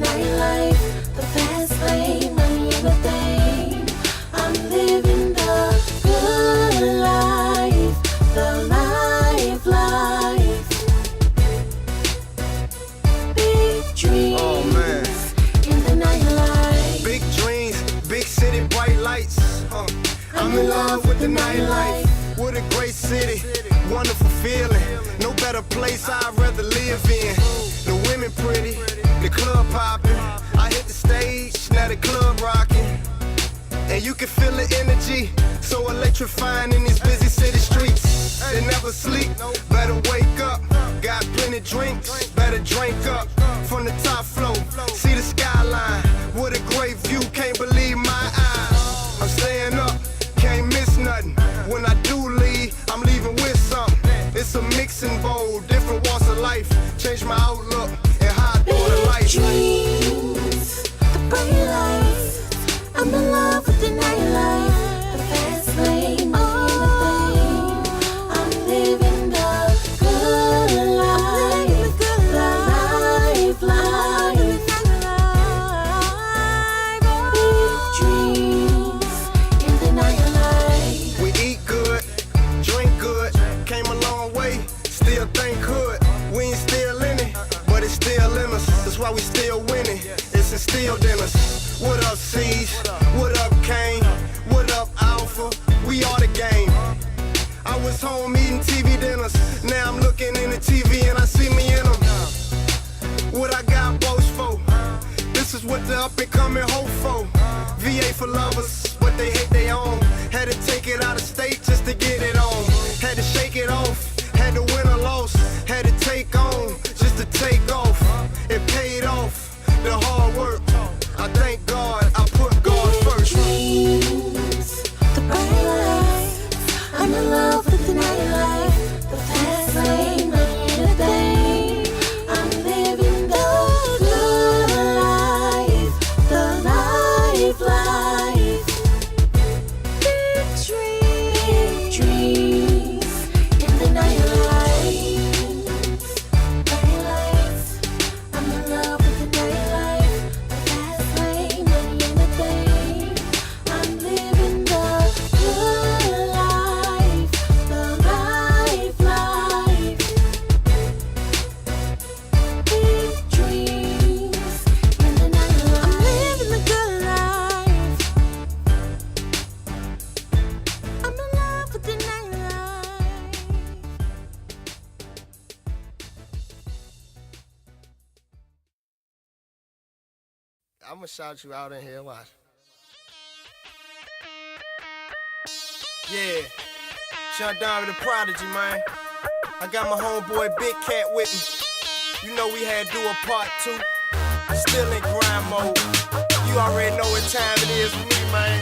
nightlife, the fast lane, money and the fame. I'm living the good life, the life. Big dreams in the nightlife. Big dreams, big city, bright lights. I'm in love with the nightlife. What a great city, wonderful feeling. No better place I'd rather live in. The women pretty, the club popping. I hit the stage, now the club rocking. And you can feel the energy, so electrifying in these busy city streets. They never sleep, better wake up. Got plenty drinks, better drink up. From the top floor, see the skyline. What a great view, can't believe my eyes. I'm staying up, can't miss nothing. When I do leave, I'm leaving with something. It's a mixing bowl, different walks of life. Change my outlook and how I do the life. Dreams, the bright lights. I'm in love with the nightlife, the fast lane, money and the fame. I'm living the good life, the life. Big dreams in the nightlife. We eat good, drink good, came a long way, still think hood. We ain't still in it, but it's still in us. That's why we still winning, it's instilled in us. What up, C's? What up, Kane? What up, Alpha? We are the game. I was home eating TV dinners, now I'm looking in the TV and I see me in them. What I got boast for? This is what the up and coming hope for. VA for lovers, what they hate they own. Had to take it out of state just to get it on. Had to shake it off, had to win or loss. Had to take on just to take off. It paid off, the hard work. I thank God, I put God first. Dreams, the bright lights. I'm in love with the nightlife, the fast lane, money and the fame. I'm living the good life, the life. Big dreams in the nightlife. Bright lights. I'm in love with the nightlife, the fast lane, money and the fame. I'm living the good life, the life. Big dreams in the nightlife. I'm living the good life. I'm in love with the nightlife. I'ma shout you out in here, watch. Yeah, shout down to the Prodigy, man. I got my homeboy Big Cat with me. You know we had to do a part 2. Still in grind mode. You already know what time it is with me, man.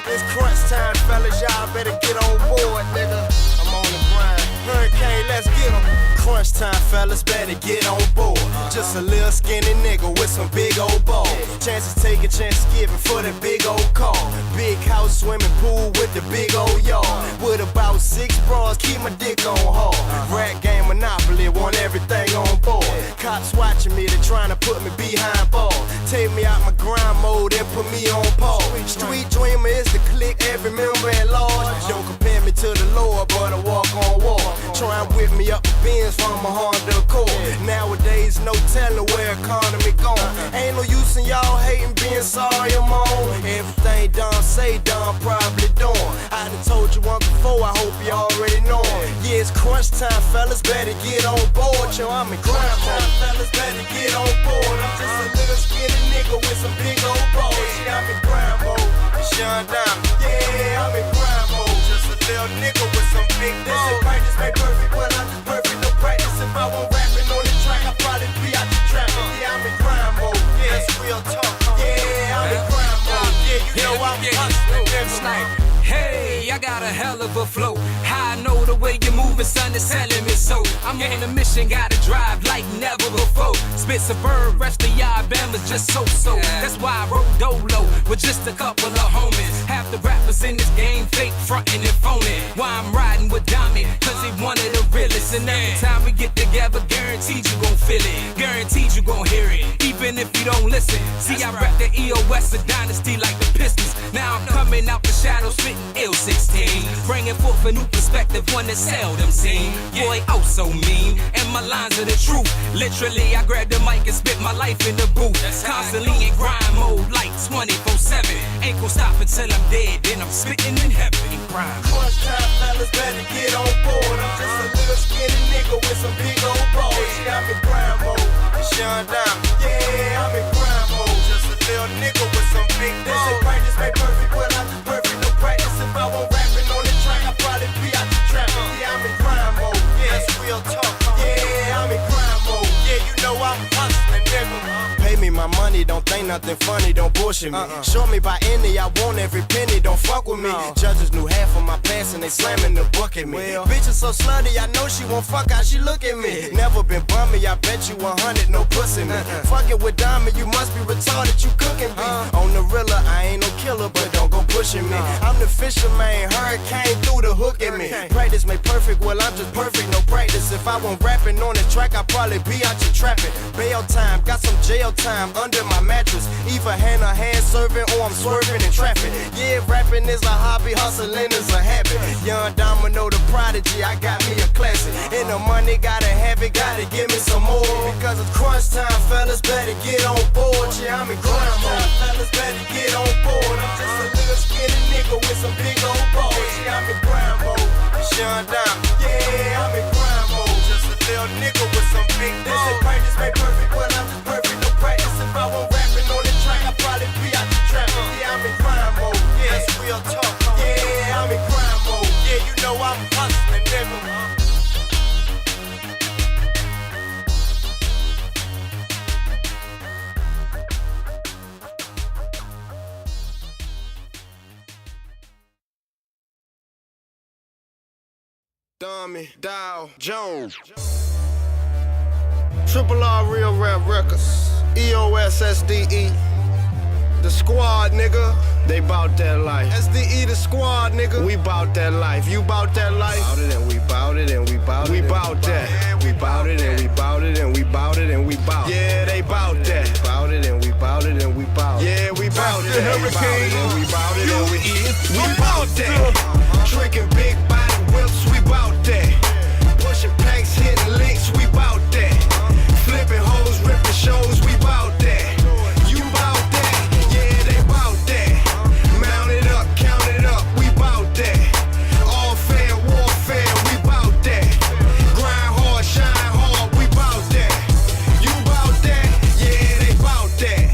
It's crunch time, fellas. Y'all better get on board, nigga. I'm on the grind. Hurricane, let's get 'em. Crunch time, fellas, better get on board. Just a little skinny nigga with some big old balls. Chances taken, chances given for the big old car. Big house, swimming pool with the big old yard. With about 6 bras, keep my dick on hard. Rat game monopoly, want everything on board. Cops watching me, they trying to put me behind bars. Take me out my grind mode and put me on pause. Street dreamer is the clique, every member at large. Don't compare me to the Lord, but I walk on water. Try and whip me up a Benz from a Honda Accord. Nowadays, no telling where economy gone. Ain't no use in y'all hating, being sorry I'm on. Everything done, say done, probably done. I done told you once before, I hope you already know. Yeah, it's crunch time, fellas, better get on board. Yo, I'm in grind time, fellas, better get on board. I'm just a little skinny nigga with some big old balls. Yeah, I'm in grind mode. Sean down. Yeah, I'm in grind mode. Just a little nigga with some big balls. This is practice made perfect, well, I'm just perfect, no practice. If I won't rapping on the track, I'd probably be out the trap. Yeah, I'm in grind mode. Yeah, that's real talk. Yeah, I'm in grind mode. Yeah, you know I'm hustling. It's like, hey, I got a hell of a flow. I know the way you're moving, son, is selling me so. I'm on a mission, gotta drive like never before. Spit suburb, rest of y'all Bama's just so-so. That's why I wrote Dolo with just a couple of homies. Half the rappers in this game fake, frontin' and phoning. Why I'm riding with Domi, cause he one of the realest. And every time we get together, guaranteed you gon' feel it. Guaranteed you gon' hear it. Even if you don't listen. See, I rep the EOS, a dynasty like the Pistons. Now I'm coming out the shadows, spitting ill 16. Bringing forth a new perspective, one that's seldom seen. Boy, oh so mean, and my lines are the truth. Literally, I grab the mic and spit my life in the booth. Constantly in grind mode, like 24/7. Ain't gon' stop until I'm dead, then I'm spitting in heaven in grind. Crunch time, fellas, better get on board. I'm just a little skinny nigga with some big old balls. Yeah, I'm in grind mode. Sean Domi, yeah, I'm in grind mode. Just a little nigga with some big balls. They say practice make perfect, well I'm just perfect, no practice. If I won't rapping on the track, I'd probably be out the trapping. Yeah, I'm in grind mode. Yeah, that's real talk. Yeah, I'm in grind mode. Yeah, you know I'm hustling, nigga. Pay me my money, don't think nothing funny, don't bullshit me. Show me by any, I want every penny, don't fuck with me. Judges knew half of my past and they slamming the book at me. Bitch is so slutty, I know she won't fuck how she look at me. Never been bummy, I bet you 100, no pussy me. Fucking with Domi, you must be retarded, you cooking me. On the Rilla, I ain't no killer, but don't go pushing me. I'm the fisherman, hurricane through the hook at me. Practice make perfect, well I'm just perfect, no practice. If I won't rapping on the track, I'd probably be out your trapping. Bail time, got some jail time under my mattress. Either hand or hand serving or I'm swerving in traffic. Yeah, rapping is a hobby, hustling is a habit. Young Domino the prodigy, I got me a classic. And the money gotta have it, gotta give me some more. Because it's crunch time, fellas, better get on board. Yeah, I'm in grind mode. Fellas, better get on board. I'm just a little skinny nigga with some big old balls. Yeah, I'm in grind mode. Sean Domi, yeah, I'm in grind mode. Just a little nigga with some big balls. They say practice make perfect, well I'm just perfect, no practice. If I won't rapping on the track, I'd probably be out the trapping. Yeah, I'm in grind mode. Yeah, that's real talk. Yeah, I'm in grind mode. Yeah, you know I'm hustling, nigga. Domi Dow Jones. Triple R Real Rap Records. EOS SDE. The squad, nigga. They bout that life. SDE the squad, nigga. We bout that life. You bout that life? Bout it and we bout it and we bout it. We bout that. We bout it and we bout it and we bout it and we bout. Yeah, they bout that. Bout it and we bout it and we bout. Yeah, we bout that. Hurricane and we bout it and we bout that. Drinking big body whips, we bout that. Pushing packs, hitting links, we bout that. Flipping hoes, ripping shows, we bout that. You bout that, yeah, they bout that. Mount it up, count it up, we bout that. All fair, warfare, we bout that. Grind hard, shine hard, we bout that. You bout that, yeah, they bout that.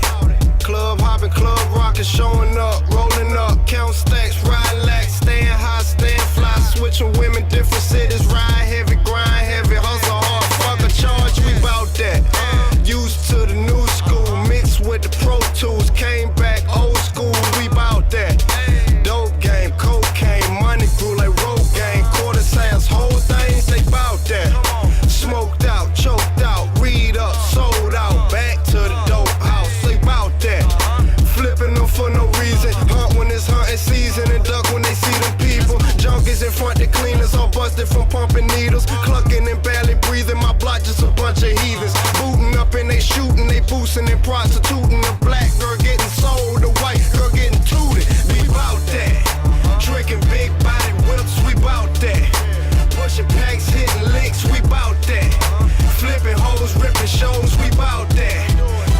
Club hopping, club rocking, showing up, rolling up, count stacks, ride lax, staying high, staying fly, switching women, different cities, ride heavy, grind heavy, hustle hard, fuck a charge, we bout that. Used to the new school, mixed with the pro tools, came back old school, we bout that. Dope game, cocaine, money grew like road game, quarter sales, whole things, they bout that. Smoked out, choked out, read up, sold out, back to the dope house, they bout that. Flipping them for no reason, hunt when it's hunting season, and duck when they see them people. Junkies in front, the cleaners all busted from pumping needles, clucking and barely breathing, my block just a bunch of heathens. Booting up and they shooting, they boosting and prostituting. The black girl getting sold, the white girl getting tooted. We bout that. Drinking big body whips, we bout that. Pushing packs, hitting links, we bout that. Flipping hoes, ripping shows, we bout that.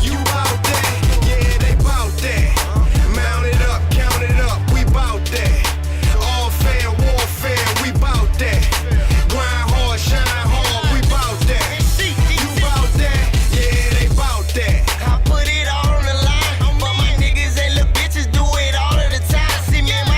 You bout that, yeah, they bout that. Mount it up, count it up, we bout that. All fair, warfare, we bout that. Grind hard, shine hard, we bout that. You bout that, yeah, they bout that. I put it all on the line, but my niggas and little bitches do it all of the time. See me and my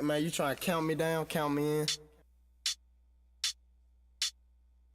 Man, you trying to count me down? Count me in.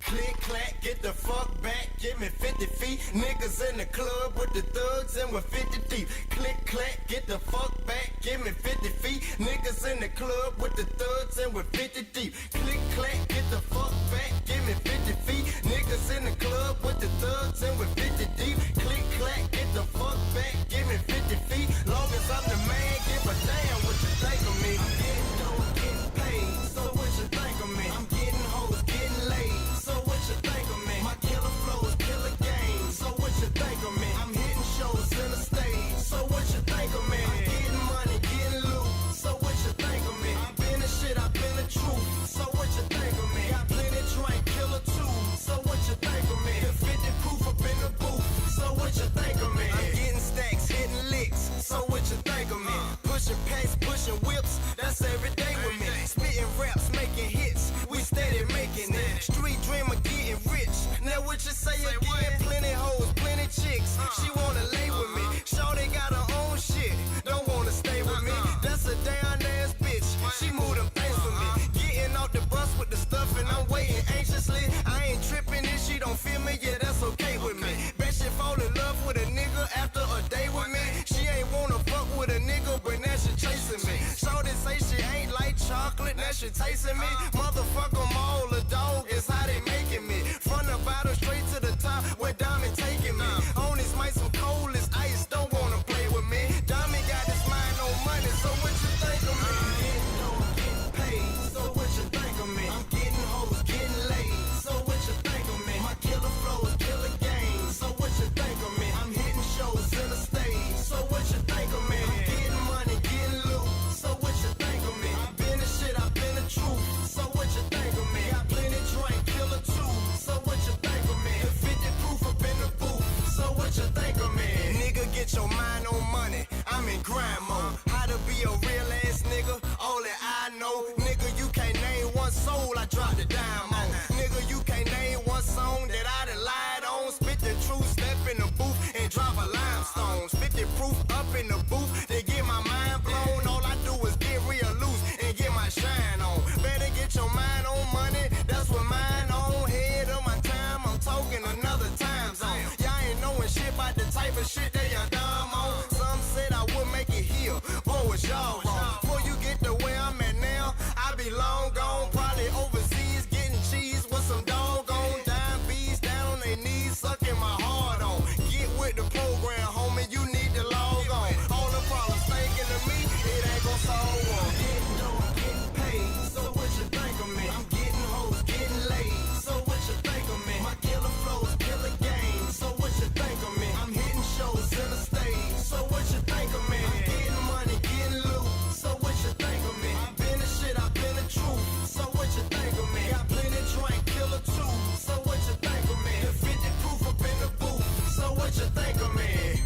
Click, clack, get the fuck back, give me 50 feet. Niggas in the club with the thugs and with 50 deep. Click, clack, get the fuck back, give me 50 feet. Niggas in the club with the thugs and with 50 deep. Click, clack, get the fuck back, give me 50 feet. Niggas in the club with the thugs and with 50 deep. Click, clack, get the fuck back, give me 50 feet. Long as I'm the man, give a damn what you think of me. I'm getting dope, getting paid, so what you think of me? I'm getting hoes, getting laid. So what you think of me? My killer flows, killer games. So what you think of me? I'm hitting shows in the stage. So what you think of me? I'm getting money, getting loot. So what you think of me? I've been the shit, I've been the truth. So what you think of me? Got plenty drink, killer too. So what you think of me? The 50 proof up in the booth. So what you think of me? I'm getting stacks, hitting licks. So what you think of me? Pushing packs, pushing whips. That's every day with me. Spitting raps, making hits. We steady making it. Street dreamer getting rich. Now what you say again? Plenty hoes, plenty chicks. She wanna lay with me. Shorty got her own shit. Don't wanna stay with me. That's a down ass bitch. She move them things for me. Getting off the bus with the stuff and I'm waiting anxiously. I ain't tripping if she don't feel me. Yeah, that's okay with me. Bet she fall in love with a nigga after a day with me. She ain't wanna fuck with a nigga, but now she chasing me. Shorty say she ain't like chocolate, now she tasting me. Motherfuck 'em all, the dog is how they making me. From the bottom straight to the top, where Diamond taking me. On his mic some cold as ice, don't wanna play with me. Diamond got his mind on money, so what you think of me? I'm getting dope, getting paid, so what you think of me? I'm getting hoes, getting laid, so what you think of me? My killer flows, killer games, so what you think of me? I'm hitting shows in the stage, so what you think of me? I'm getting money, getting loot, so what you think of me? I've been the shit, I've been the truth, so what you think of me? Got plenty drink, killer too, so what you think of me? The 50 proof up in the booth, so what you think of me? Nigga, get your mind on money, I'm in grind mode. How to be a real ass nigga, all that I know. Nigga, you can't name one soul I dropped a dime on. Nigga, you can't name one song that I done lied on. Spit the truth, step in the booth and drop a limestone. 50 proof up in the booth, they get my mind blown. All I do is get real loose and get my shine on. Better get your mind on money, that's what mine on. Head of my time, I'm talking another time zone. Y'all ain't knowing shit about the type of shit they are dumb on. Some said I would make it here, boy, was y'all wrong. Before you get to where I'm at now, I be long gone, probably overseas getting cheese with some doggone dime bees down on their knees, sucking my heart on. Get with the program, homie, you need to log on. All the problems thinking of me, it ain't gon' solve one. Getting dope, getting paid, so what you think of me? I'm getting hoes, getting laid, so what you think of me? My killer flows, killer games, so what you think of me? I'm hitting shows in the stage, so what you think of me? I'm getting money, getting loot, so what you think of me? I've been the shit, I've been the truth, so what you think of me? Got plenty drink, killer too, so what you think of me? The 50 proof up in the booth, so what you think of me?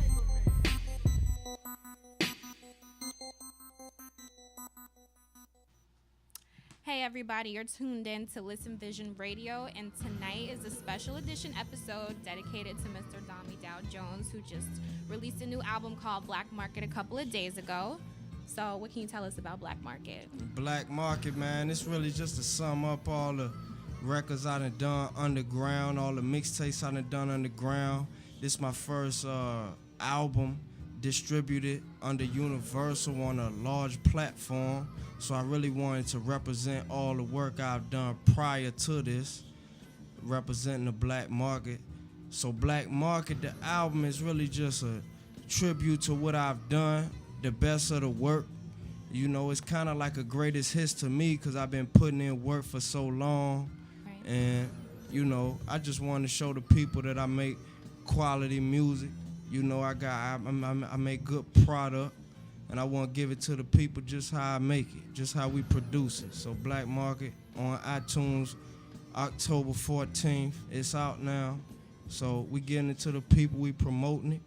Hey everybody, you're tuned in to Listen Vision Radio, and tonight is a special edition episode dedicated to Mr. Domi Dow Jones, who just released a new album called Black Market a couple of days ago. So what can you tell us about Black Market? Black Market, man, it's really just to sum up all the records I done underground, all the mixtapes I done underground. This my first album distributed under Universal on a large platform. So I really wanted to represent all the work I've done prior to this, representing the Black Market. So Black Market, the album, is really just a tribute to what I've done, the best of the work. You know, it's kind of like a greatest hits to me because I've been putting in work for so long. Right. And, you know, I just want to show the people that I make quality music. You know, I make good product. And I want to give it to the people just how I make it, just how we produce it. So Black Market on iTunes, October 14th. It's out now. So we getting it to the people, we promoting it.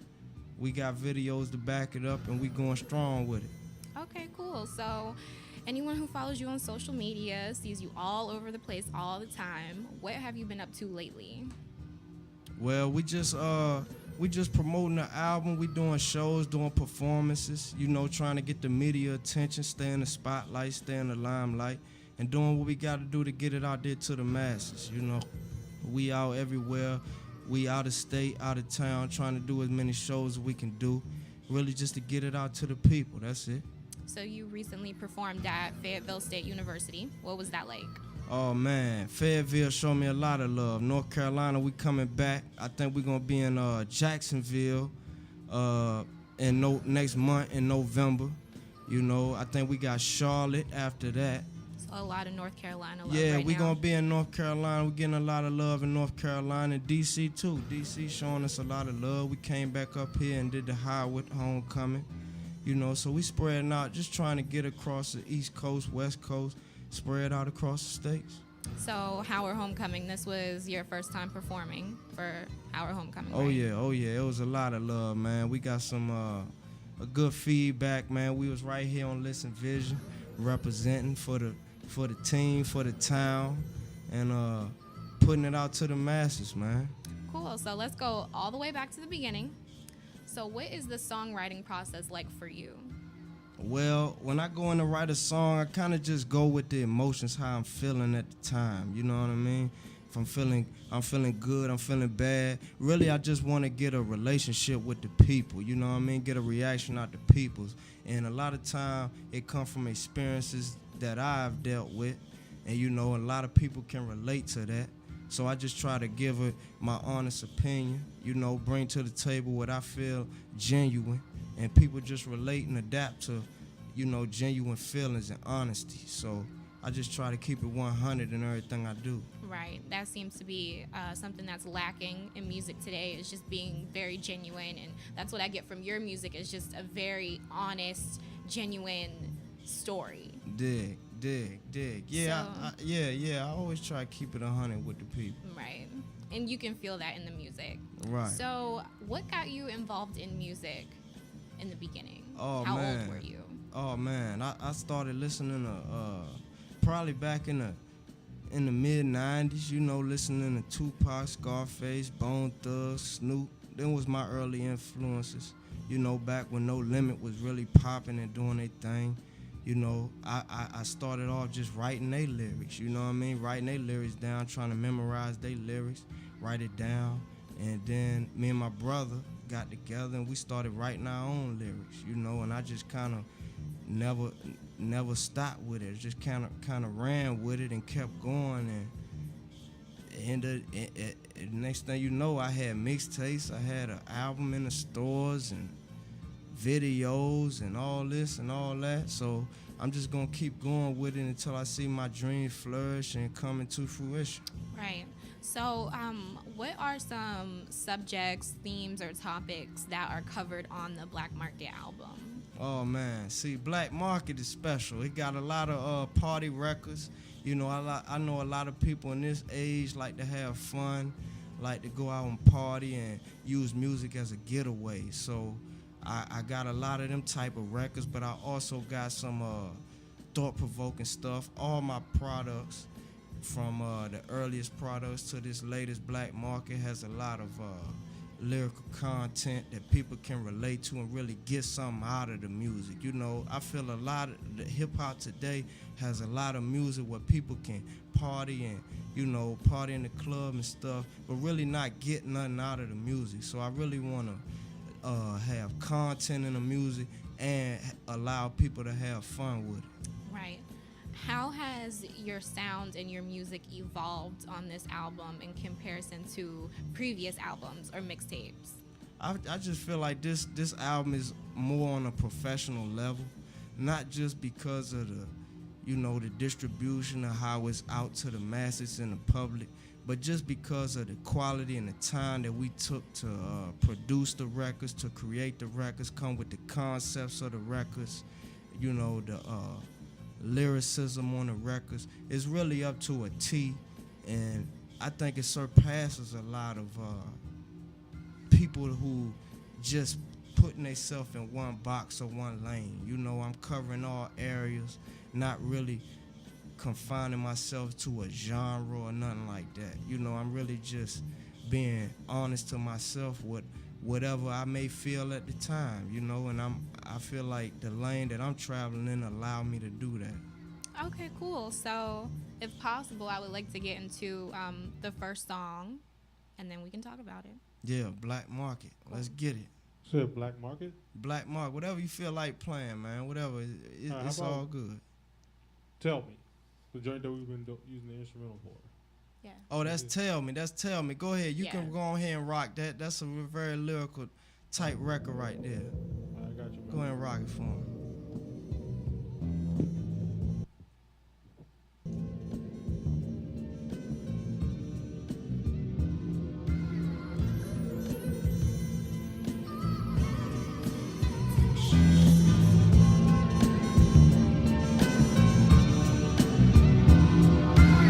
We got videos to back it up, and we going strong with it. Okay, cool. So anyone who follows you on social media sees you all over the place all the time. What have you been up to lately? Well, we just we just promoting the album. We doing shows, doing performances, you know, trying to get the media attention, stay in the spotlight, stay in the limelight, and doing what we got to do to get it out there to the masses, you know. We out everywhere. We out of state, out of town, trying to do as many shows as we can do, really just to get it out to the people. That's it. So you recently performed at Fayetteville State University. What was that like? Oh man, Fayetteville showed me a lot of love. North Carolina, we coming back. I think we're gonna be in Jacksonville next month in November. You know, I think we got Charlotte after that. So a lot of North Carolina love Yeah, right we now. gonna be in North Carolina. We're getting a lot of love in North Carolina and DC too. DC showing us a lot of love. We came back up here and did the Howard homecoming. You know, so we spreading out, just trying to get across the East Coast, West Coast, spread out across the states. So Howard Homecoming, this was your first time performing for Howard Homecoming, Oh right? yeah, oh yeah. It was a lot of love, man. We got some a good feedback, man. We was right here on Listen Vision, representing for the team, for the town, and putting it out to the masses, man. Cool. So let's go all the way back to the beginning. So what is the songwriting process like for you? Well, when I go in to write a song, I kind of just go with the emotions, how I'm feeling at the time. You know what I mean? If I'm feeling good, I'm feeling bad. Really, I just want to get a relationship with the people. You know what I mean? Get a reaction out the people's. And a lot of time, it comes from experiences that I've dealt with. And, you know, a lot of people can relate to that. So I just try to give it my honest opinion, you know, bring to the table what I feel genuine. And people just relate and adapt to, you know, genuine feelings and honesty. So I just try to keep it 100 in everything I do. Right. That seems to be something that's lacking in music today, is just being very genuine. And that's what I get from your music, is just a very honest, genuine story. Dig. Yeah, So- yeah. I always try to keep it 100 with the people. Right. And you can feel that in the music. Right. So what got you involved in music in the beginning? Oh, How man. old were you? Oh man, I started listening to probably back in the mid '90s. You know, listening to Tupac, Scarface, Bone Thugs, Snoop. Them was my early influences. You know, back when No Limit was really popping and doing their thing. You know, I started off just writing their lyrics. You know what I mean? Writing their lyrics down, trying to memorize their lyrics, write it down, and then me and my brother got together and we started writing our own lyrics. You know, and I just kind of never stopped with it. Just kind of ran with it and kept going, and next thing you know, I had mixtapes, I had an album in the stores and videos and all this and all that. So I'm just gonna keep going with it until I see my dreams flourish and come into fruition. Right. So what are some subjects, themes, or topics that are covered on the Black Market album? Oh man, see, Black Market is special. It got a lot of party records. You know, I know a lot of people in this age like to have fun, like to go out and party and use music as a getaway. So I got a lot of them type of records, but I also got some thought-provoking stuff. All my products, from the earliest products to this latest Black Market, has a lot of lyrical content that people can relate to and really get something out of the music. You know, I feel a lot of the hip-hop today has a lot of music where people can party and, you know, party in the club and stuff, but really not get nothing out of the music. So I really want to have content in the music and allow people to have fun with it. Right. How has your sound and your music evolved on this album in comparison to previous albums or mixtapes? I just feel like this album is more on a professional level, not just because of the, you know, the distribution of how it's out to the masses and the public, but just because of the quality and the time that we took to produce the records, to create the records, come with the concepts of the records, you know, the lyricism on the records. It's really up to a T, and I think it surpasses a lot of people who just putting themselves in one box or one lane. You know, I'm covering all areas, not really confining myself to a genre or nothing like that. You know, I'm really just being honest to myself with whatever I may feel at the time, you know, and I feel like the lane that I'm traveling in allow me to do that. Okay, cool. So, if possible, I would like to get into the first song, and then we can talk about it. Yeah, Black Market. Cool. Let's get it. Said Black Market? Black Market, whatever you feel like playing, man, whatever. It's all good. Tell Me, the joint that we've been using the instrumental for. Yeah. Oh, that's Tell Me. That's Tell Me. Go ahead. You Yeah. can go ahead and rock that. That's a very lyrical type record right there. I got you, man. Go ahead and rock it for me.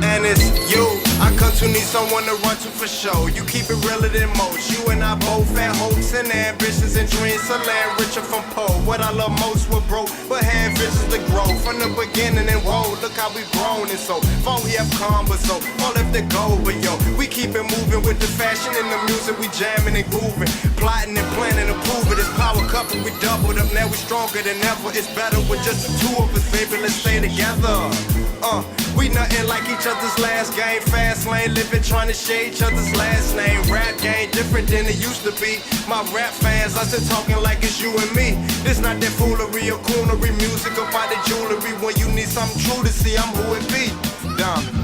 And it's you. I come to need someone to run to for sure. You keep it realer than most. You and I both had hopes and ambitions and dreams to land richer from poor. What I love most were broke, but had visions to grow from the beginning. And whoa, look how we've grown and so far we have come, but so far left to go. But yo, we keep it moving with the fashion and the music. We jamming and grooving, plotting and planning to prove it. It's power couple, we doubled up. Now we stronger than ever. It's better with just the two of us, baby. Let's stay together. We nothing like each other's last game. Fast lane living, trying to share each other's last name. Rap game different than it used to be. My rap fans, I still talking like it's you and me. This not that foolery or coonery music about the jewelry. When you need something true to see, I'm who it be. Dumb.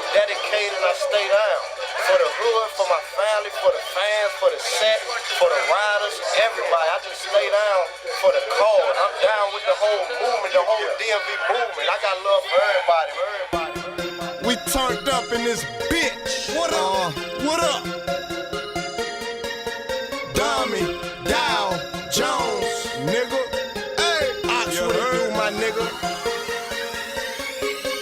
Dedicated, I stay down for the hood, for my family, for the fans, for the set, for the riders, everybody. I just stay down for the cause. I'm down with the whole movement, the whole DMV movement. I got love for everybody. We turned up in this bitch. What up? What up? Domi Dow Jones, nigga. Hey, I what it do, my nigga.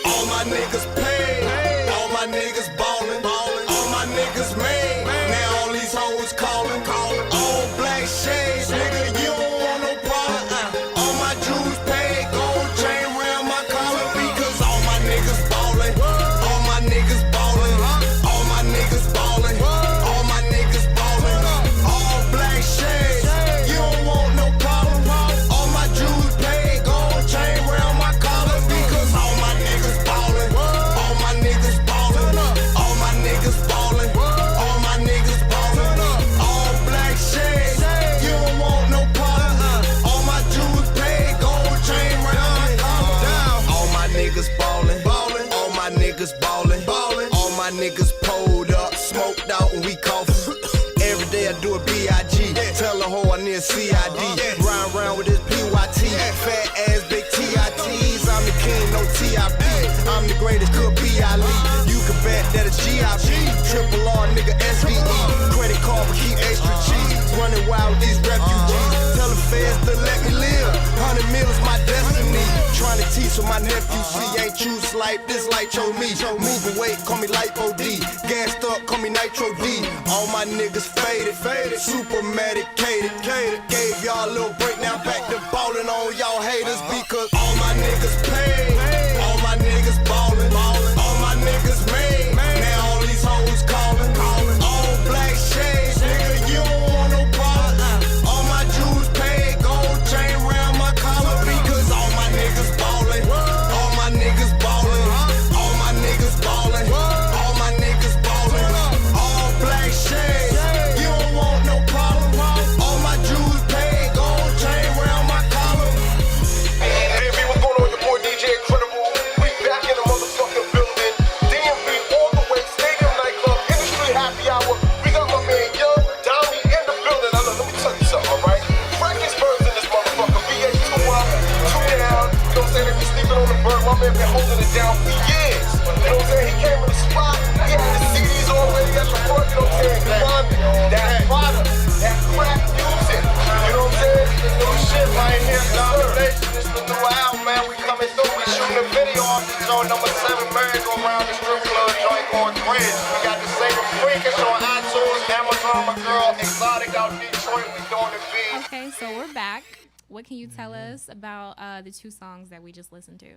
All my niggas paid. All my niggas ballin', all my niggas made. Now all these hoes callin', all black shades, nigga, you don't want no problem. All my jewels paid, gold chain round my collar, because all my niggas ballin', all my niggas ballin', all my niggas ballin', all my niggas ballin', all black shades, you don't want no problem. All my jewels paid, gold chain round my collar, because all my niggas ballin', all my niggas ballin', all my niggas ballin', all my niggas ballin', all black shades, you don't want no problem. All my jewels paid, gold chain round my collar. All my niggas ballin', all my niggas ballin', all my niggas pulled up, smoked out and we coughin'. Every day I do a B.I.G. Tell a hoe I need a C.I.D. Ride around with this P.Y.T. Fat ass big T.I.T.s. I'm the king, no T.I.P. I'm the greatest, could be Ali. You can bet that it's G.I.P. Triple R, nigga, S.V.E. Credit card, but keep extra G. Running wild with these refugees. Tell the feds to let me live. 100 mil is my destiny. Trying to teach what my nephew see. Ain't choose life, this light show me. Moving weight, call me Lipo D. Gassed up, call me Nitro D. All my niggas faded, super medicated. Gave y'all a little break, now back to ballin' on y'all haters. Because all my niggas paid, all my niggas ballin', all my niggas made. Now all these hoes callin', all black shades, nigga, you don't want no problem. All my jewels paid, gold chain round my collar, because all my niggas ballin', all my niggas ballin', all my niggas ballin', all my niggas ballin', all black shades, you don't want no problem. All my jewels paid, gold chain round my collar. Hey, what's going on? Your boy DJ Incredible. We back in the motherfucking building. DMV all the way, Stadium Nightclub, Industry Happy Hour. We got my man Young, Domi in the building. Now look, let me tell you something, alright? Frankenstein in this motherfucker. VH 2 up, 2 down. You know what I'm saying? If you're sleeping on the bird, my man been holding it down for years. You know what I'm saying? He came in the spot. He had the CDs already at the front. You know what I'm saying? London, that product, that crack music. You know what I'm saying? New shit right here. Domination. It's the new album, man. We coming through. We shooting the Okay, so we're back. What can you tell us about the 2 songs that we just listened to?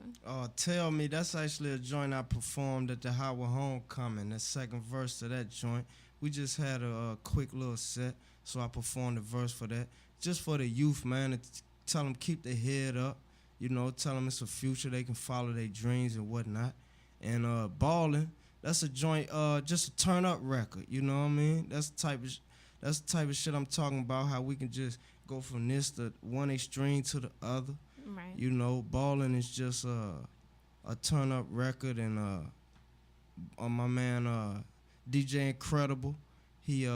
Tell Me, that's actually a joint I performed at the Howard Homecoming, the second verse to that joint. We just had a quick little set, so I performed the verse for that. Just for the youth, man, to tell them keep their head up, tell them it's a future, they can follow their dreams and whatnot. And Ballin', that's a joint, just a turn up record, you know what I mean? That's the type of shit I'm talking about, how we can just go from this to one extreme to the other. Right. Ballin' is just a turn up record, and my man DJ Incredible, he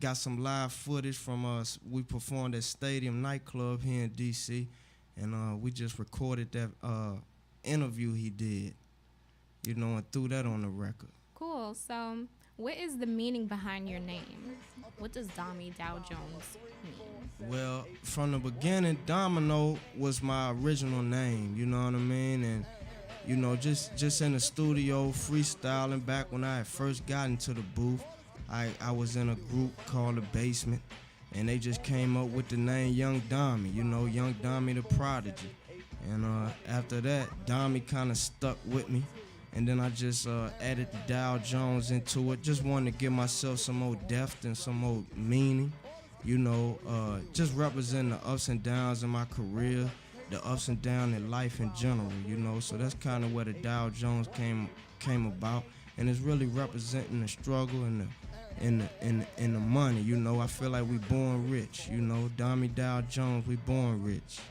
got some live footage from us. We performed at Stadium Nightclub here in DC, and we just recorded that interview he did, and threw that on the record. Cool. So, what is the meaning behind your name? What does Domi Dow Jones mean? Well, from the beginning, Domino was my original name, you know what I mean? And, just in the studio, freestyling back when I had first got into the booth, I was in a group called The Basement, and they just came up with the name Young Domi, Young Domi the Prodigy. And after that, Domi kind of stuck with me. And then I just added the Dow Jones into it. Just wanted to give myself some more depth and some more meaning. Just represent the ups and downs in my career, the ups and downs in life in general, So that's kind of where the Dow Jones came about. And it's really representing the struggle and the money, I feel like we born rich, Domi Dow Jones, we born rich.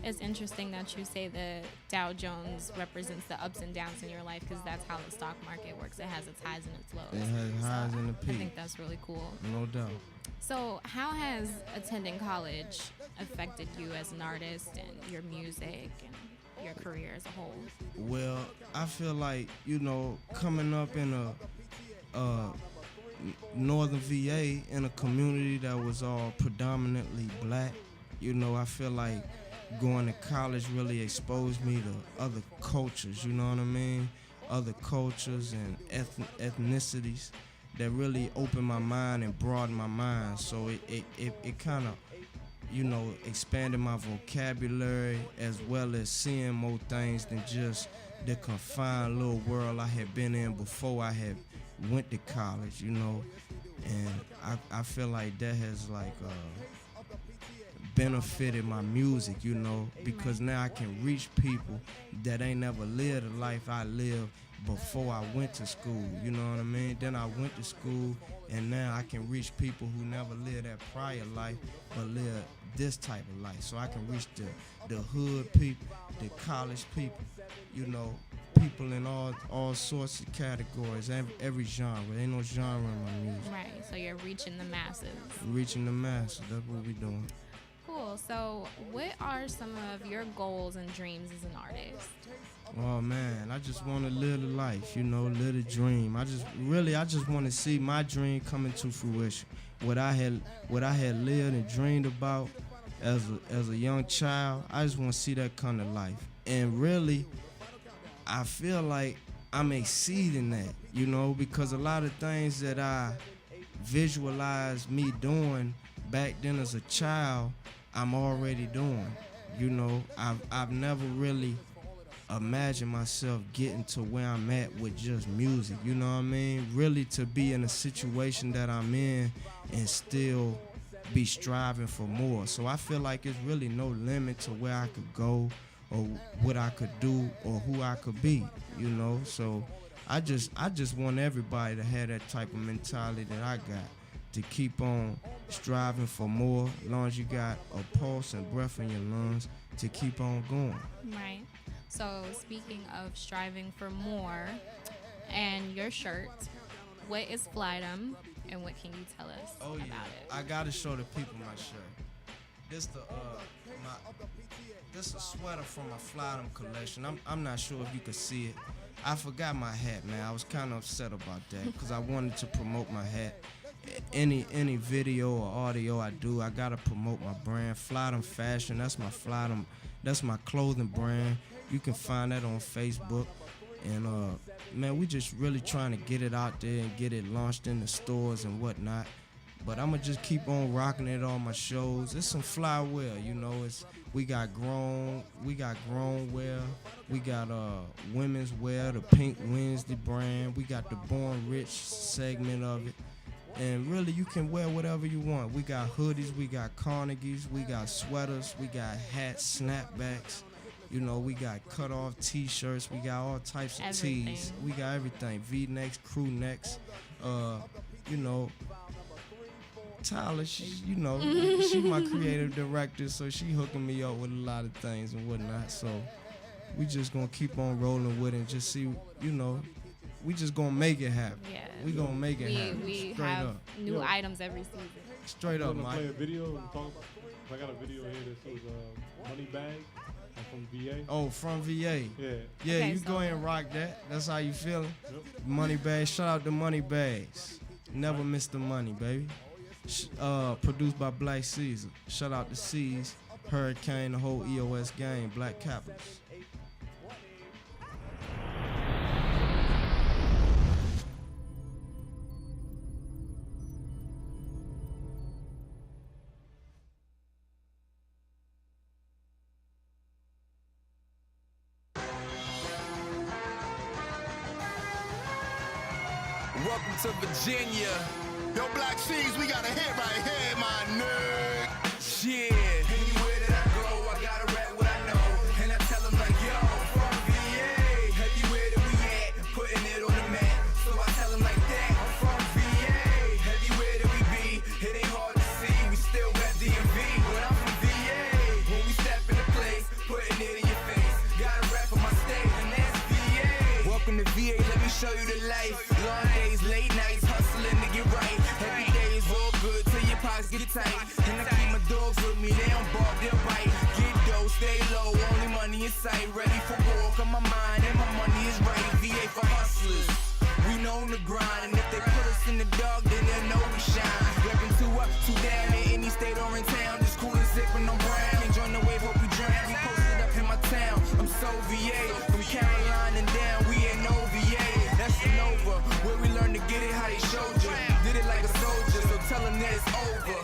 It's interesting that you say the Dow Jones represents the ups and downs in your life, because that's how the stock market works. It has its highs and its lows. It has highs and the peaks. I think that's really cool. No doubt. So how has attending college affected you as an artist and your music and your career as a whole? Well, I feel like, coming up in a northern VA in a community that was all predominantly black, I feel like going to college really exposed me to other cultures, you know what I mean? Other cultures and ethnicities that really opened my mind and broadened my mind. So it kind of, expanded my vocabulary, as well as seeing more things than just the confined little world I had been in before I had went to college, And I feel like that has benefited my music, because now I can reach people that ain't never lived a life I lived before I went to school, you know what I mean? Then I went to school, and now I can reach people who never lived that prior life, but live this type of life. So I can reach the hood people, the college people, people in all sorts of categories, every genre. Ain't no genre in my music. Right, so you're reaching the masses. Reaching the masses, that's what we doing. Cool. So what are some of your goals and dreams as an artist? Oh man, I just want to live the life, live the dream. I just want to see my dream coming to fruition. What I had lived and dreamed about as a young child, I just want to see that come to life. And really, I feel like I'm exceeding that, because a lot of things that I visualized me doing back then as a child, I'm already doing. I've never really imagined myself getting to where I'm at with just music, you know what I mean? Really to be in a situation that I'm in and still be striving for more. So I feel like it's really no limit to where I could go or what I could do or who I could be, So I just want everybody to have that type of mentality that I got, to keep on striving for more, as long as you got a pulse and breath in your lungs, to keep on going. Right. So speaking of striving for more, and your shirt, what is Flydom, and what can you tell us about it? I gotta show the people my shirt. This a sweater from my Flydom collection. I'm not sure if you could see it. I forgot my hat, man. I was kind of upset about that because I wanted to promote my hat. Any video or audio I do, I gotta promote my brand. Flydom Fashion, that's my clothing brand. You can find that on Facebook. And man, we just really trying to get it out there and get it launched in the stores and whatnot. But I'ma just keep on rocking it on my shows. It's some fly wear, you know. We got grown wear, we got women's wear, the Pink Wednesday brand, we got the Born Rich segment of it. And really, you can wear whatever you want. We got hoodies, we got Carnegies, we got sweaters, we got hats, snapbacks. You know, we got cut-off T-shirts, we got all types of tees. We got everything, V-necks, crew necks, you know. Tyler, she my creative director, so she hooking me up with a lot of things and whatnot. So we just gonna keep on rolling with it and just see, you know, we just gonna make it happen. Yeah. We gonna make it happen. We Straight have up. new items every season. Straight up, Mike. Mike. Play a video and talk about. I got a video here that says Money Bag from VA. Oh, from VA. Yeah. Yeah, Okay, you so- go ahead and rock that. That's how you feeling. Yep. Money bags. Shout out to Money Bags. Never miss the money, baby. Produced by Black Caesar. Shout out to C's, Hurricane, the whole EOS gang, Black Capitals. Welcome to Virginia. Yo, Black Seas, we got a hit right here, my nigga. Yeah. Anywhere that I go, I gotta rap what I know. And I tell them like, yo, from VA. Everywhere that we at, putting it on the map. So I tell them like that, I'm from VA. Everywhere that we be, it ain't hard to see. We still got DMV, but I'm from VA. When we step in the place, putting it in your face. Gotta rap for my state, and that's VA. Welcome to VA, let me show you the life. Long days, late nights, hustling to get right. Every day is all good till your pockets get tight. And I keep my dogs with me, they don't bark, they'll bite. Get dough, stay low, only money in sight. Ready for war, on my mind, and my money is right. VA for hustlers, we know the grind. And if they put us in the dark, then they'll know we shine. Reppin' too up, too down, in any state or in town. Just cool and sippin' on brown. Enjoying the wave, hope we drown. We posted up in my town, I'm so VA. From Caroline and down, we ain't no VA. That's the Nova, where we learn to get it how they showed you. Did it like a soldier, so tell them that it's over.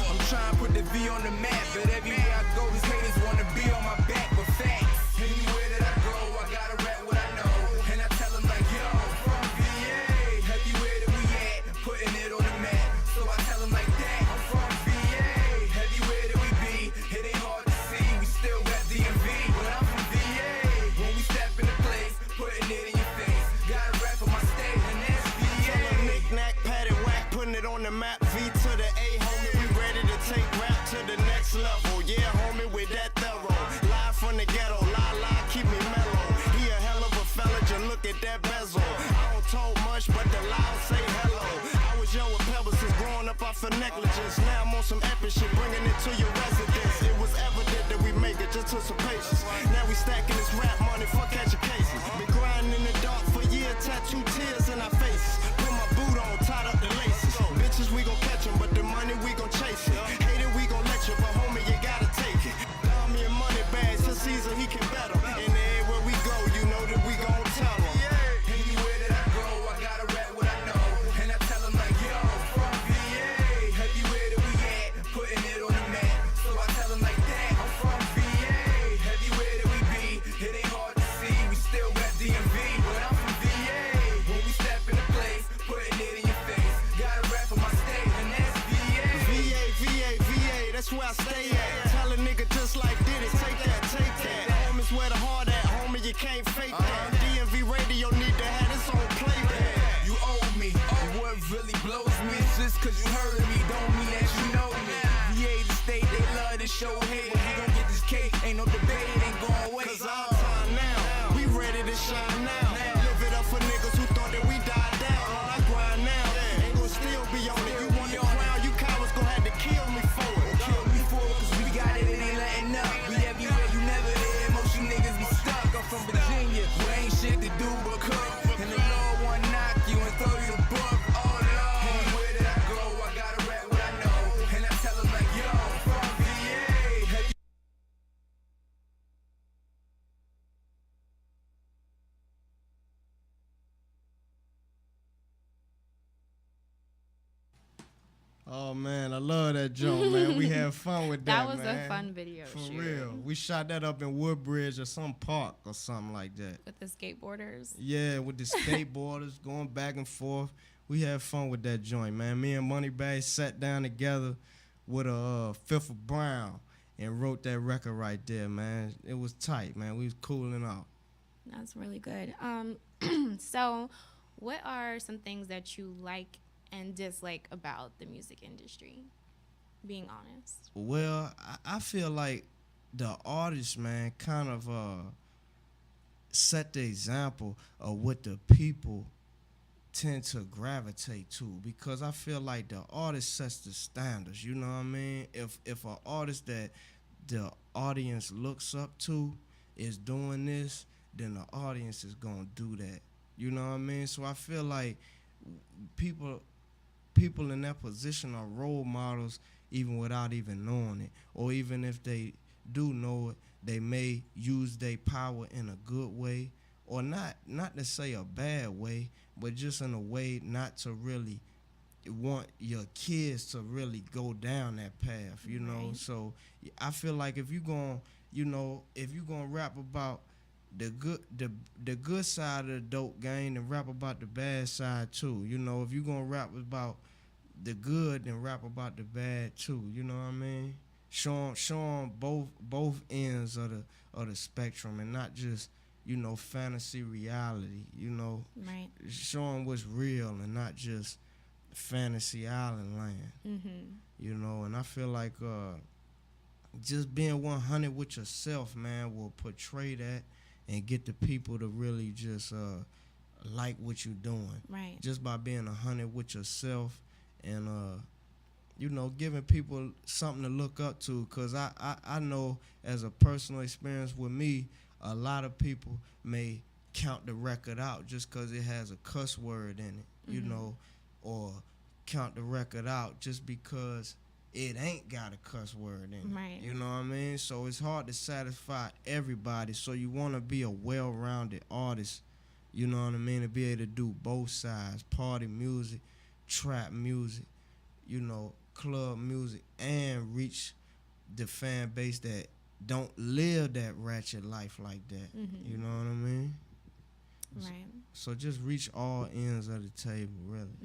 I'm trying to put the V on the map, but everywhere I go, these haters wanna be on my back. But facts, anywhere that I go, I gotta rap what I know. And I tell them like, yo, from VA. Everywhere that we at, putting it on the map. So I tell them like that, I'm from VA. Everywhere that we be, it ain't hard to see. We still got DMV, but I'm from VA. When we step in the place, putting it in your face. Gotta rap for my state, and that's VA. Knick-knack, patty whack, putting it on the map. V to the A, homie, we ready to take rap to the next level. Yeah, homie, with that thorough. Live from the ghetto, lie, keep me mellow. He a hell of a fella, just look at that bezel. I don't talk much, but the loud say hello. I was young with pebbles since growing up off of negligence. Now I'm on some epic shit, bringing it to your residence. It was evident that we make it, just took some patience. Now we stacking this rap money, fuck catching cases. Been grinding in the dark for years, tattoo tears in our faces. Put my boot on, tied up the laces. Bitches, we gon' catch 'em, but the money we gon' chase it. Hate it, we gon' let you, but homie, you gotta take it. Domi and Money Bags, since Caesar, he can bet 'em. And everywhere we go, you know that we gon' tell 'em. Anywhere that I go, I gotta rap what I know. And I tell them like, yo, from VA. Everywhere that we at, putting it on the map. So I tell them like that, I'm from VA. Everywhere that we be, it ain't hard to see. We still got DMV, but I'm from VA. When we step in the place, putting it in your face. Gotta rap for my state, and that's VA. VA, that's where I stay at. Tell a nigga just like did it, take that. Home is where the heart at, homie, you can't fake that. DMV radio need to have its own playback. You owe me. And what really blows me is just cause you heard me, don't mean that you know me. VA the state, they love to show hate. But we gon' get this cake, ain't no debate, it ain't going away. Cause our time now, we ready to shine now. Live it up for niggas who thought that we died down. All I grind now, ain't gon' still be on it. You want the crown, you cowards gon' have to kill me for it. Kill me for it, cause we got it, it ain't letting up. We everywhere, you never there, most you niggas be stuck. I'm from Virginia, where ain't shit to do but cook. And the Lord one knock you and throw you the book, oh Lord. Anywhere that I go, I gotta rap what I know. And I tell them like, yo, from VA. Oh man, I love that joke, man. We had fun with that. That was man. a fun video For shoot. real. We shot that up in Woodbridge or some park or something like that. With the skateboarders. Yeah, with the skateboarders going back and forth. We had fun with that joint, man. Me and Moneybag sat down together with a Fifth of Brown and wrote that record right there, man. It was tight, man. We was cooling out. That's really good. So what are some things that you like and dislike about the music industry? Being honest. Well, I feel like the artists, man, kind of set the example of what the people tend to gravitate to, because I feel like the artist sets the standards, you know what I mean? If an artist that the audience looks up to is doing this, then the audience is gonna do that. You know what I mean? So I feel like people in that position are role models even without even knowing it. Or even if they do know it, they may use their power in a good way, or not to say a bad way, but just in a way not to really want your kids to really go down that path, you know. Right. So I feel like if you gonna rap about the good side of the dope game, and rap about the bad side too. You know, if you gonna rap about the good, then rap about the bad too. You know what I mean? Show 'em both ends of the spectrum, and not just, you know, fantasy reality. You know, Right. show 'em what's real and not just fantasy island land. Mm-hmm. You know, and I feel like just being 100 with yourself, man, will portray that and get the people to really just like what you're doing. Right. Just by being 100 with yourself, and you know, giving people something to look up to. Because I know, as a personal experience with me, a lot of people may count the record out just because it has a cuss word in it, you know, or count the record out just because it ain't got a cuss word in it. Right. You know what I mean? So it's hard to satisfy everybody. So you want to be a well-rounded artist, you know what I mean, to be able to do both sides: party music, trap music, you know, club music, and reach the fan base that don't live that ratchet life like that. You know what I mean? Right. So just reach all ends of the table, really.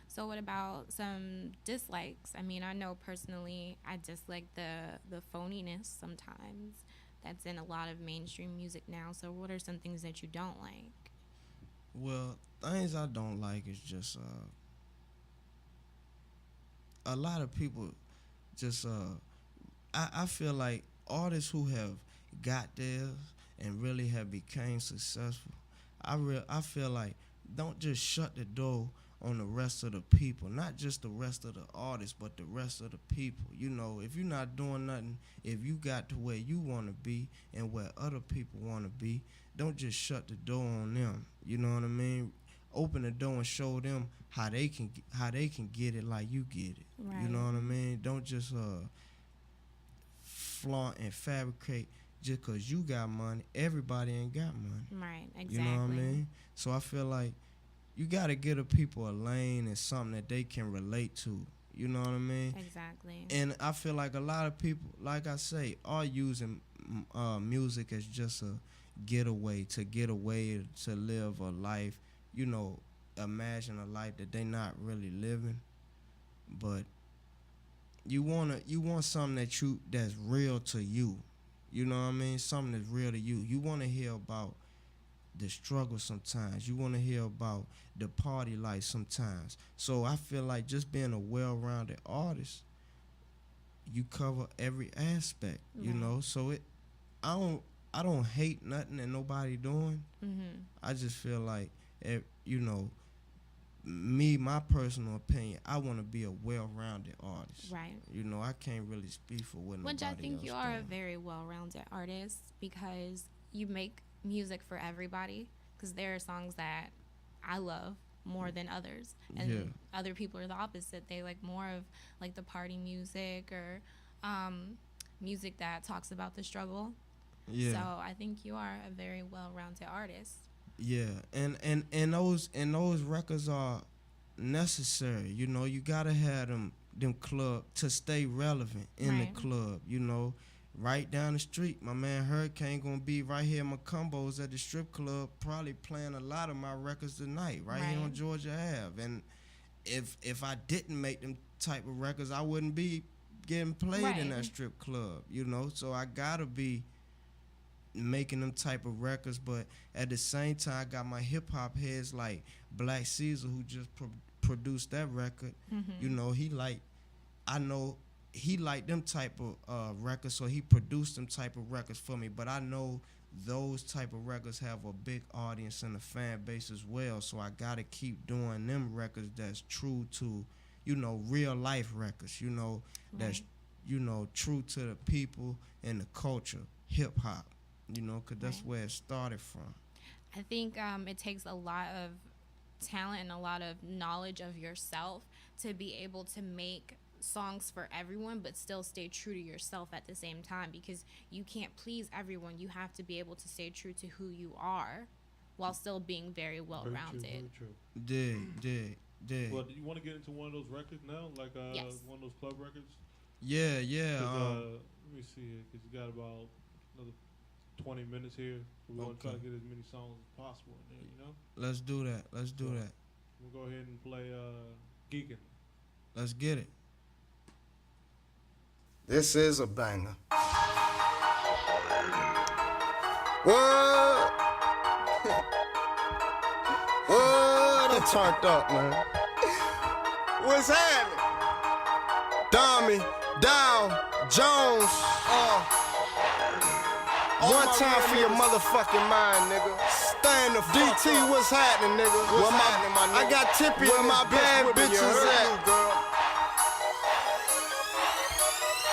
So what about some dislikes? I mean, I know personally I dislike the phoniness sometimes that's in a lot of mainstream music now. So what are some things that you don't like? Well, things I don't like is just a lot of people just I feel like artists who have got there and really have became successful, I feel like don't just shut the door on the rest of the people, not just the rest of the artists, but the rest of the people. You know, if you're not doing nothing, if you got to where you want to be and where other people want to be, don't just shut the door on them. You know what I mean? Open the door and show them how they can get it like you get it. Right. You know what I mean? Don't just flaunt and fabricate just because you got money. Everybody ain't got money. Right, exactly. You know what I mean? So I feel like you got to give the people a lane and something that they can relate to. You know what I mean? Exactly. And I feel like a lot of people, like I say, are using music as just a getaway, to live a life, you know, imagine a life that they not really living. But you want something that's real to you. You know what I mean? Something that's real to you. You want to hear about the struggle sometimes. You want to hear about the party life sometimes. So I feel like just being a well-rounded artist, you cover every aspect, you know? So I don't hate nothing that nobody doing. I just feel like, you know, my personal opinion, I want to be a well-rounded artist. Right. You know, I can't really speak for what Which nobody I think else you are a doing. very well-rounded artist because you make music for everybody. Because there are songs that I love more than others, and other people are the opposite. They like more of like the party music or music that talks about the struggle. Yeah. So I think you are a very well-rounded artist. Yeah, and those records are necessary. You know, you gotta have them them club to stay relevant in Right. the club, you know. Right down the street, my man Hurricane gonna be right here in Macombos at the strip club, probably playing a lot of my records tonight, right here on Right. Georgia Ave. And if I didn't make them type of records, I wouldn't be getting played in that Right. strip club, you know. So I gotta be making them type of records, but at the same time, I got my hip hop heads like Black Caesar, who just produced that record. You know, I know he liked them type of records, so he produced them type of records for me. But I know those type of records have a big audience and a fan base as well, so I gotta keep doing them records that's true to, you know, real life records, you know, that's, you know, true to the people and the culture, hip hop, you know, 'cause that's Right. where it started from. I think it takes a lot of talent and a lot of knowledge of yourself to be able to make songs for everyone but still stay true to yourself at the same time, because you can't please everyone. You have to be able to stay true to who you are while still being very well rounded. Very true. Dig. Well, do you want to get into one of those records now, like Yes. one of those club records? Yeah. 'Cause, let me see here, because you got about another 20 minutes here. So we want to try to Okay. get as many songs as possible in there, you know? Let's do that. We'll go ahead and play Geekin'. Let's get it. This is a banger. What? What? I'm turned up, man. What's happening? Domi Dow Jones. One time for your motherfucking mind, nigga. Stand the fuck DT, up. What's happening, nigga? What's happening, my nigga? I got Tippy where my bad bitches at, girl.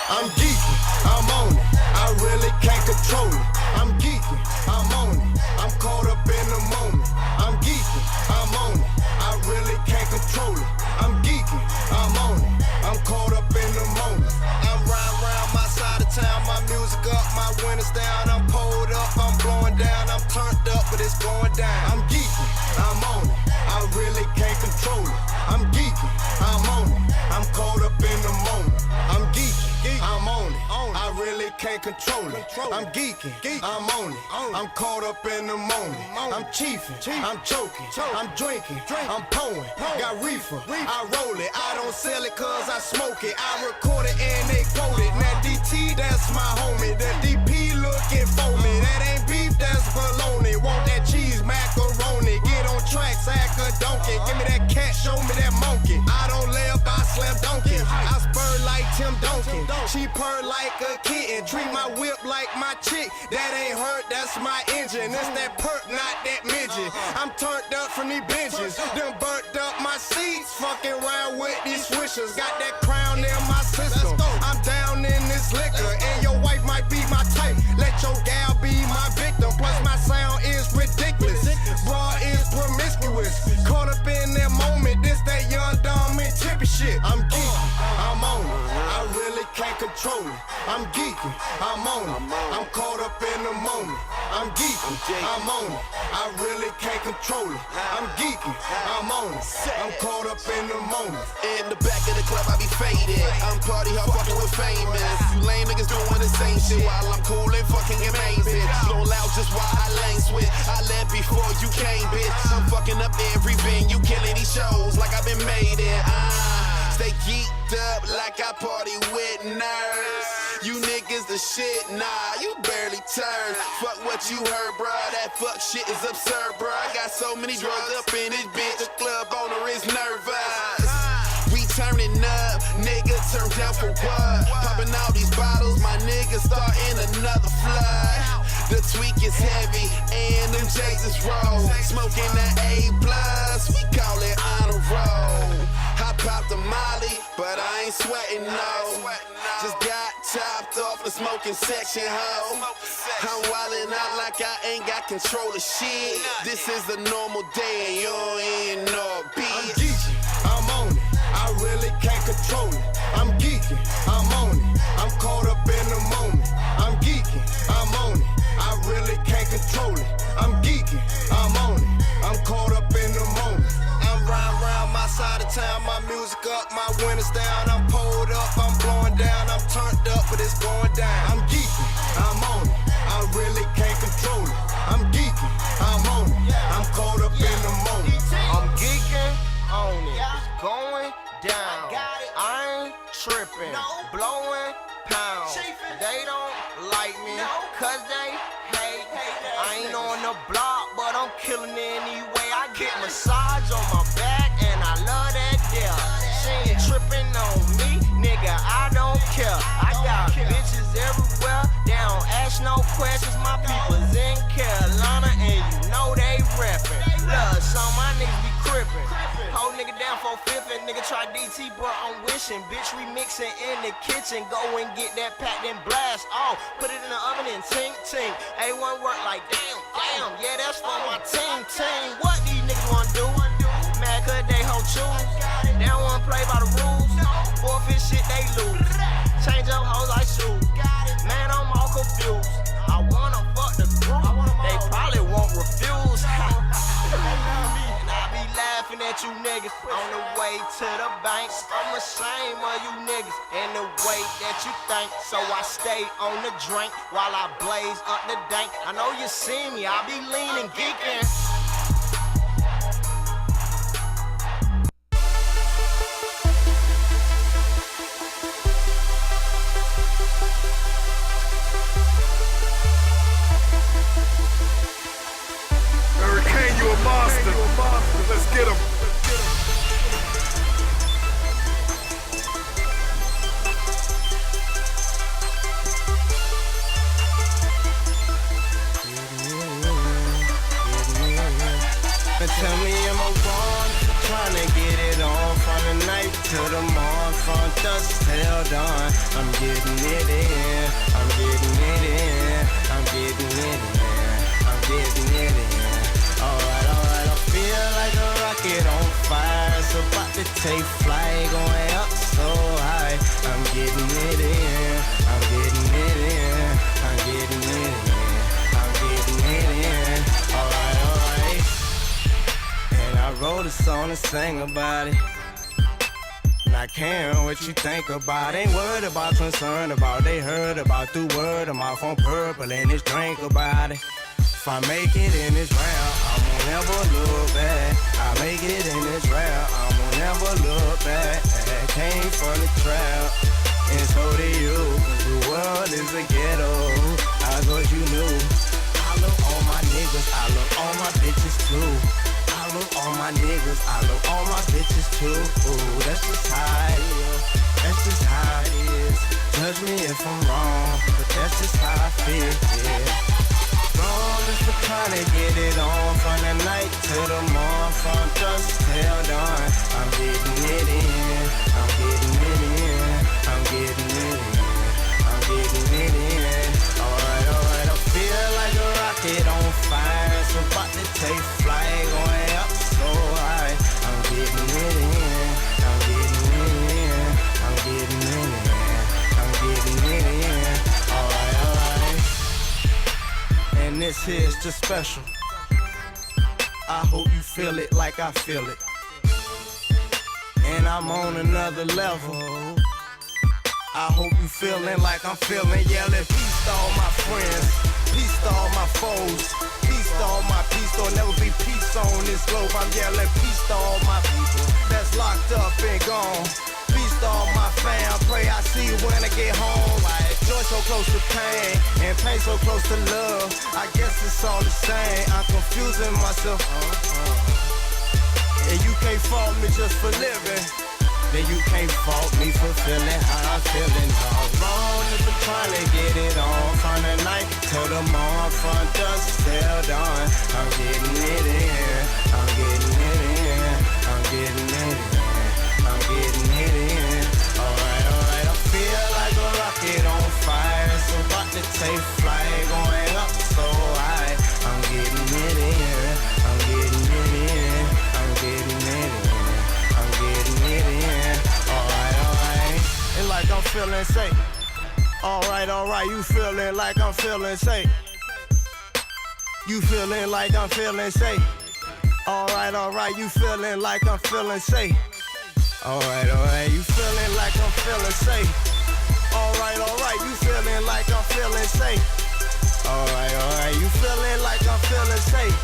I'm geeking, I'm on it. I really can't control it. I'm geeking, I'm on it. I'm caught up in the moment. I'm geeking, I'm on it. I really can't control it. I'm geeking, I'm on it. I'm caught up in the moment. I'm riding around my side of town, my music up, my winter's down. I'm pulled up, I'm blowing down. I'm turned up, but it's going down. I'm geeking, I'm on it. I really can't control it. I'm geeking, I'm on it. I'm caught up in the moment. I'm geeking. I'm on it. I really can't control it. I'm geeking. I'm on it. I'm caught up in the moment. I'm chiefing. I'm choking. I'm drinking. I'm pouring. Got reefer. I roll it. I don't sell it cause I smoke it. I record it and they quote it. Now DT, that's my homie. The DP looking for me. That ain't beef, that's bologna. Want that cheese macaroni. Get on track, sack a donkey. Give me that cat, show me that monkey. I don't lay up, I slam donkey. I spur like Tim Duncan. She purr like a kitten. Treat my whip like my chick. That ain't hurt, that's my engine. It's that perk, not that midget. I'm turned up from these benches. Done burnt up my seats. Fucking around with these swishers. Got that crown in my system. I'm down in this liquor. And your wife might be my type. Let your gal be my victim. Plus my sound is ridiculous. Bra is promiscuous. Caught up in that moment. This that young, dumb, and tippy shit. I'm geeking. I'm on it. I really can't control it. I'm geeking, I'm on it. I'm caught up in the moment. I'm geeking, I'm on it. I really can't control it. I'm geeking, I'm on it. I'm caught up in the moment. In the back of the club, I be faded. I'm party hard, fucking with famous. You lame niggas doing the same shit while I'm cool and fucking amazing. Blow loud just while I lane switch. I left before you came, bitch. I'm fucking up every venue, killing these shows like I've been made in. Stay geeked up like I party with nerds. You niggas the shit, nah, you barely turn. Fuck what you heard, bruh, that fuck shit is absurd, bruh. I got so many drugs up in this bitch, the club owner is nervous. We turning up, nigga turn down for what? Popping all these bottles, my niggas starting another flood. The tweak is heavy, and them J's is roll. Smoking that A+, we call it on a roll. I popped the molly, but I ain't sweating, no. Just got topped off the smoking section, ho. I'm wildin' out like I ain't got control of shit. This is a normal day, and you ain't no I'm bitch. geeking, I'm on it. I really can't control it. I'm geeking, I'm on it. I'm caught up in the moment. I'm geeking, I'm on it. I really can't control it. I'm geeking, I'm on it. I'm caught up in the moment. I'm riding around my side of town, my music up, my my winners down. I'm pulled up, I'm blowing down. I'm turned up, but it's going down. I'm geeking, I'm on it. I really can't control it. I'm geeking, I'm on it. I'm caught up in the moment. I'm geeking on it. It's going down. I ain't tripping, blowing pounds. They don't like me, cause they hate. I ain't on the block, but I'm killing it anyway. I get massage on my back, and I love that there. She ain't tripping on me, nigga, I don't care. I got bitches everywhere, they don't ask no questions. My people's in Carolina, and you know they reppin'. Love, some my niggas be crippin'. Hold nigga down for fifth, and nigga try DT, bro, I'm wishing. Bitch, we mixin' in the kitchen, go and get that pack, then blast off. Put it in the oven and tink. A1 work like damn, yeah, that's for my team. What these niggas wanna do? Mad cause they hold choose. They don't wanna play by the rules. Forfeit shit, they lose. Change up hoes like shoes. Man, I'm all confused. I wanna fuck the group. They probably won't refuse. And I be laughing at you niggas on the way to the bank. I'm ashamed of you niggas and the way that you think. So I stay on the drink while I blaze up the dank. I know you see me, I be leaning, geeking. Hurricane, you a monster. Let's get him. Tell me am I wrong? Trying to get it on from the night to the morn, from dusk till dawn. I'm getting it in, I'm getting it in, I'm getting it in, I'm getting it in. Alright, I feel like a rocket on fire. It's about to take flight, going up so high. I'm getting it in, I'm getting it in, I'm getting it in, I'm getting it in. Alright. I wrote a song to sing about it. Not caring what you think about. Ain't worried about, concerned about. They heard about through word of mouth on purple and this drink about it. If I make it in this round, I won't ever look back. I make it in this round, I won't ever look back. Came from the trap, and so did you. The world is a ghetto, I thought you knew. I look on my niggas, I look on my bitches too. I look on my niggas, I look on my bitches too. Ooh, that's just how it is. That's just how it is. Judge me if I'm wrong, but that's just how I feel, yeah. Wrong is for trying to get it on from the night to the morn, from dusk till dawn. I'm getting it in, I'm getting it in, I'm getting it in, I'm getting it in. Alright, I feel like a rocket on fire. It's about to take flight, going up so high. I'm getting it in, I'm getting it in, I'm getting it in, I'm getting it in. Alright. And this here's just special. I hope you feel it like I feel it. And I'm on another level. I hope you feeling like I'm feeling. Yelling peace to all my friends, peace to all my foes, peace to all my peace. There'll never be peace on this globe. I'm yelling peace to all my people that's locked up and gone. Peace to all my fam. Pray I see you when I get home. Joy so close to pain, and pain so close to love. I guess it's all the same. I'm confusing myself. And you can't fault me just for living. Then you can't fault me for feeling how I'm feeling. All wrong if I'm trying to get it on from the night to the morn, from dusk till dawn. I'm getting it in, I'm getting it in, I'm getting it in, I'm getting it in. Alright, I feel like a rocket on fire. It's about to take flight, going up so high. I'm getting it in, I'm getting it in, I'm getting it in, I'm getting it in. Alright, and like I'm feeling safe. Alright, you feeling like I'm feeling safe. You feeling like I'm feeling safe. Alright, you feeling like I'm feeling safe. Alright, you feeling like I'm feeling safe. Alright, you feeling like I'm feeling safe. Alright, you feeling like I'm feeling safe.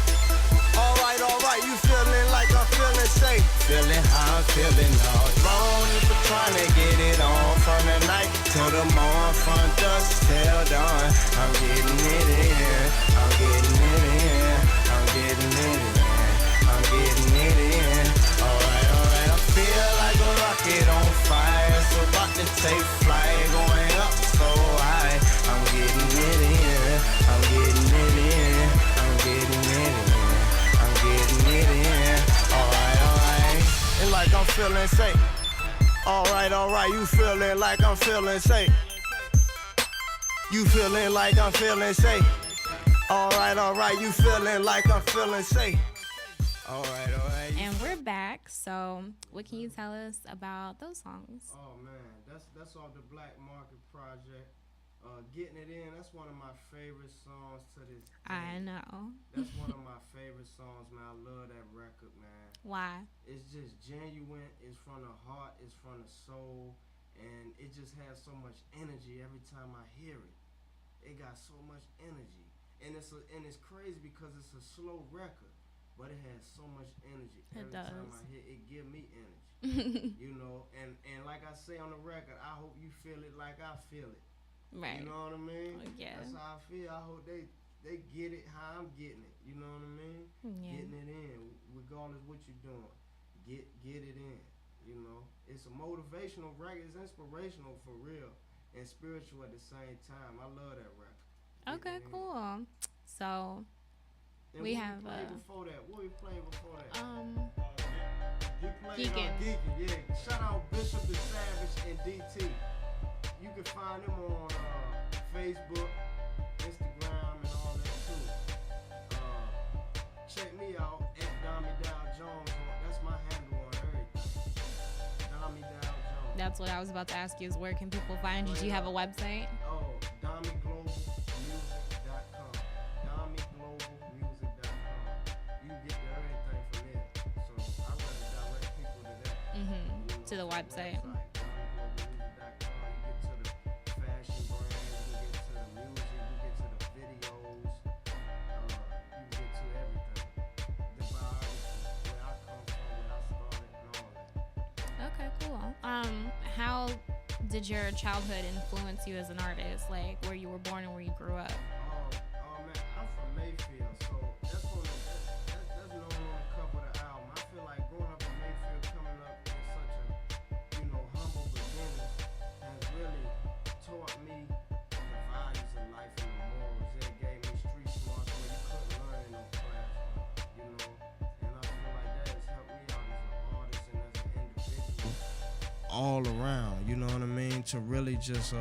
Alright, you feeling like I'm feeling safe. Feeling how I'm feeling all morning for trying to get it on from the night till the morning, from dusk till dawn. I'm getting it in, I'm getting it in, I'm getting it in, I'm getting it in. Alright, I feel like a rocket on fire. It's about to take flight, going up so high. I'm getting it in, I'm getting it in, I'm getting it in, I'm getting it in. Alright, and like I'm feeling safe. Alright, you feeling like I'm feeling safe. You feeling like I'm feeling safe. Alright, you feeling like I'm feeling safe. Alright. And we're back. So, what can you tell us about those songs? Oh man, that's off the Black Market Project. Getting It In, that's one of my favorite songs to this day. I know. That's one of my favorite songs, man. I love that record, man. Why? It's just genuine, it's from the heart, it's from the soul, and it just has so much energy every time I hear it. It got so much energy. And it's crazy because it's a slow record, but it has so much energy. Every time I hear it, give me energy. You know, and like I say on the record, I hope you feel it like I feel it. Right. You know what I mean? Yeah. That's how I feel. I hope they get it how I'm getting it. You know what I mean? Yeah. Getting it in, regardless what you're doing. Get it in. You know, it's a motivational record. It's inspirational for real and spiritual at the same time. I love that record. Okay, cool. So and we what have we played before that. What we played before that? He played Geekin'. Geekin', yeah. Shout out Bishop the Savage and DT. You can find them on Facebook, Instagram, and all that too. Check me out at Domi Dow Jones. That's my handle on everything. Domi Dow Jones. That's what I was about to ask you is where can people find you? Do you have a website? Oh, DomiGlobalMusic.com. DomiGlobalMusic.com. You can get everything from there. So I rather direct people to that. Mm-hmm. You know, To the website. DomiGlobalMusic.com. You get to the fashion brands, you get to the music, you get to the videos, you get to everything. The biography, where I come from, where I started, and all that. Okay, cool. How did your childhood influence you as an artist? Like where you were born and where you grew up? Oh man, I'm from Mayfield, so that's known on the cover of the album. I feel like growing up in Mayfield, coming up in such a, humble beginning, has really taught me the values of life and the morals. It gave me street smarts where you couldn't learn in no classroom, and I feel like that has helped me out as an artist and as an individual. All around, you know what I mean? To really just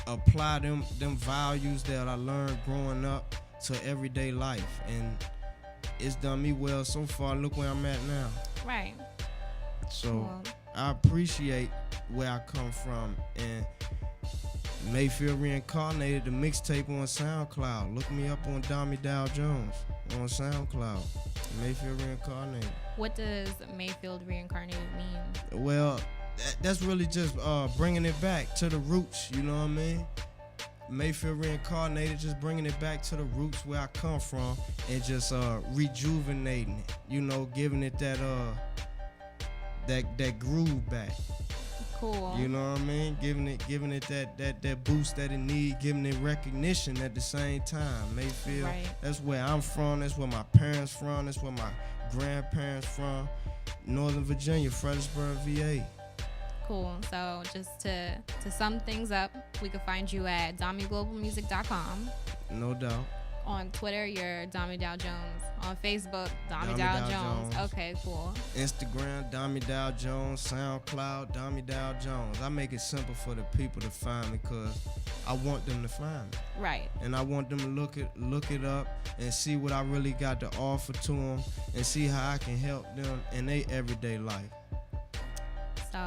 apply them values that I learned growing up to everyday life, and it's done me well so far. Look where I'm at now. Right. So Cool. I appreciate where I come from, and Mayfield Reincarnated, the mixtape on SoundCloud. Look me up on Domi Dow Jones on SoundCloud. Mayfield Reincarnated. What does Mayfield Reincarnated mean? Well, that's really just bringing it back to the roots, you know what I mean? Mayfield Reincarnated, just bringing it back to the roots where I come from, and just rejuvenating it, giving it that groove back. Cool. You know what I mean? Giving it that boost that it need, giving it recognition at the same time. Mayfield, Right. That's where I'm from, that's where my parents from, that's where my grandparents from. Northern Virginia, Fredericksburg, VA. Cool. So just to sum things up, we can find you at DomiGlobalMusic.com. No doubt. On Twitter, you're Domi Dow Jones. On Facebook, Domi Domi Dow Dow Jones. Jones. Okay, cool. Instagram, Domi Dow Jones. SoundCloud, Domi Dow Jones. I make it simple for the people to find me because I want them to find me. Right. And I want them to look it up and see what I really got to offer to them and see how I can help them in their everyday life. So,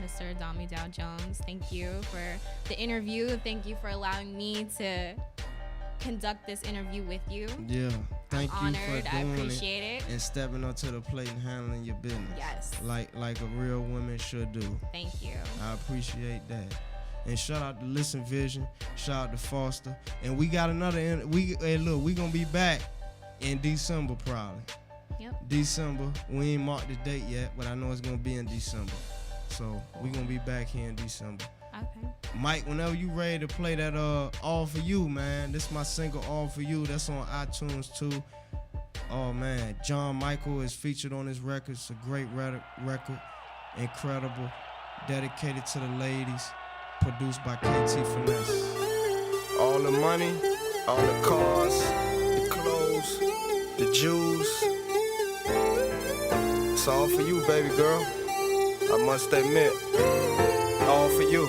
Mr. Domi Dow Jones, thank you for the interview. Thank you for allowing me to conduct this interview with you. Yeah, Thank I'm you honored. for I doing appreciate it. and stepping up to the plate and handling your business. Yes. Like a real woman should do. Thank you. I appreciate that. And shout out to Listen Vision. Shout out to Foster. And we got another. Hey, look, we gonna be back in December probably. Yep. December. We ain't marked the date yet, but I know it's gonna be in December. So we gonna be back here in December. Okay. Mike, whenever you ready to play that All For You, man. This is my single All For You. That's on iTunes too. Oh man, John Michael is featured on this record. It's a great record. Incredible. Dedicated to the ladies. Produced by KT Finesse. All the money, all the cars, the clothes, the jewels. It's all for you, baby girl. I must admit, all for you.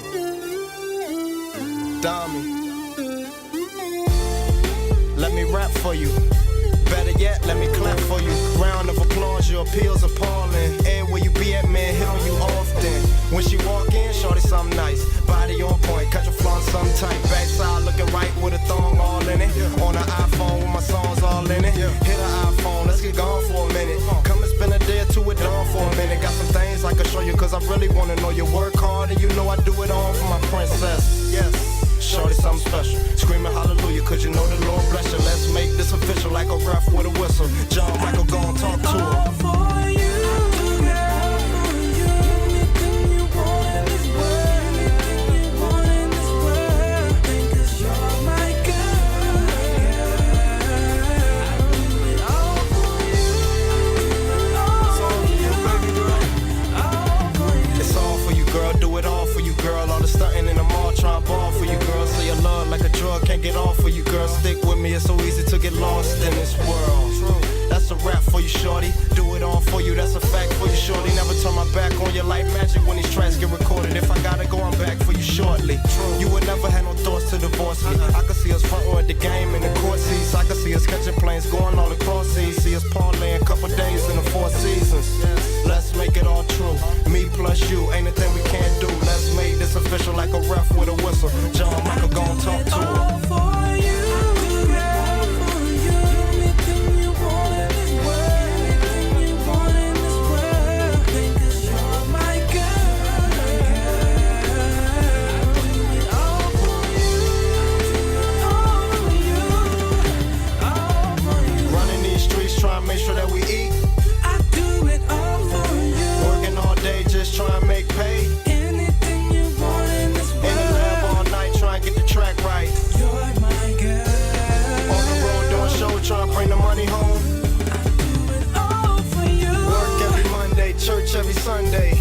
Domi, let me rap for you. Better yet, let me clap for you. Round of applause, your appeal's appalling. Where you be at, man, hit on you often. When she walk in, shorty something nice. Body on point, catch a flawn something tight. Backside looking right with a thong all in it. On her iPhone with my songs all in it. Hit her iPhone, let's get gone for a minute. Come and spend a day or two with Dawn for a minute. Got some things I can show you, cause I really wanna know you work hard. And you know I do it all for my princess. Yes. Shorty something special, screaming hallelujah, cause you know the Lord bless you. Let's make this official like a ref with a whistle. John Michael, go and talk to her. Stunting in the mall, trying ball for you, girl. So your love like a drug, can't get off for you, girl. Stick with me, it's so easy to get lost in this world. That's a rap for you, shorty. Do it all for you, that's a fact for you, shorty. Never turn my back on you like magic when these tracks get recorded. If I gotta go, I'm back for you shortly. You would never have no thoughts to divorce me. I could see us front row at the game in the court seats. I could see us catching planes going all across seas. See us parlaying a couple days in the 4 seasons. Let's make it all true. Me plus you, ain't a thing we can't do. Let's make this official like a ref with a whistle. John Michael, go and talk to her. Try and make sure that we eat. I do it all for you. Working all day, just try and make pay. Anything you want in this world. In the lab all night, try and get the track right. You're my girl. On the road doing show, try and bring the money home. I do it all for you. Work every Monday, church every Sunday.